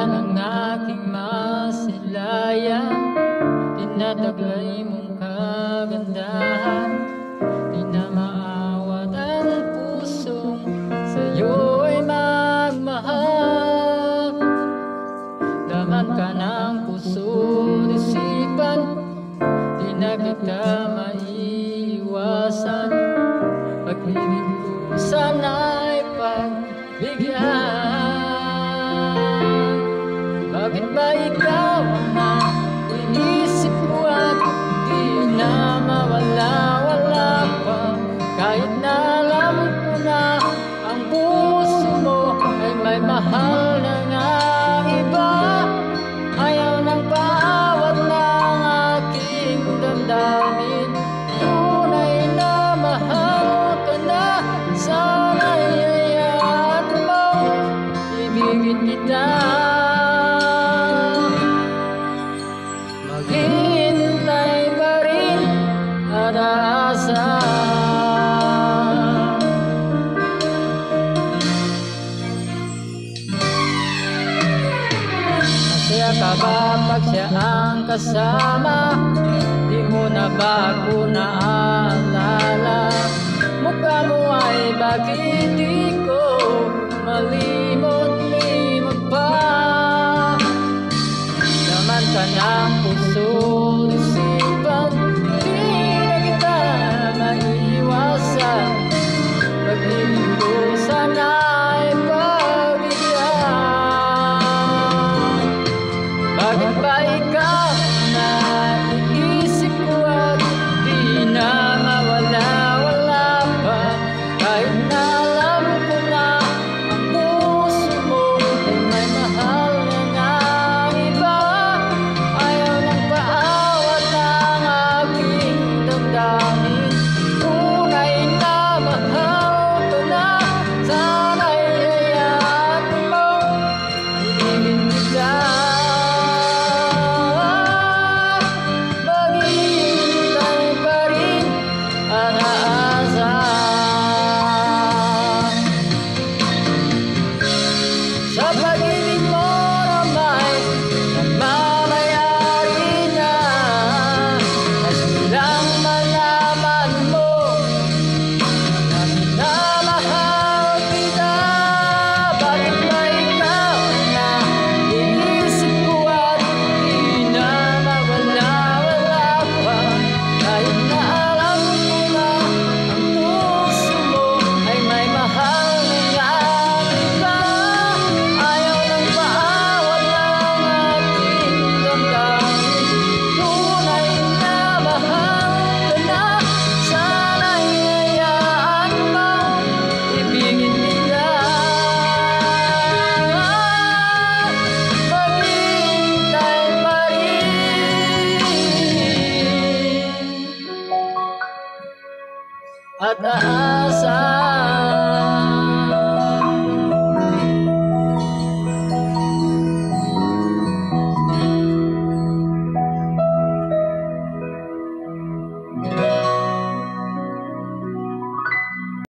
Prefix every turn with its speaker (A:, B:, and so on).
A: Ng aking masilayan, tinataglay mong kagandahan. Di na maawat ang pusong sa'yo'y magmahal. Laman ka ng puso't isipan, di na kita maiiwasan. Pag-ibig ko sana'y pagbigyan. Bakit ba ikaw ang inisip ko at di na mawala-wala pa? Kahit na alam ko na ang puso mo ay may mahal na nga iba. Ayaw ng paawat ng aking damdamin. Tunay na mahal ka na, sana'y hayaan mo ibigin kita. Maghihintay pa rin at aasa. Masaya ka ba pag siya ang kasama? Di mo na ba ako naalala? Mukha mo ay bakit di ko malimot-limot pa? Laman ka ng puso't isipan, di na kita maiiwasan. Pag-ibig ko sana'y pagbigyan. Bakit ba ikaw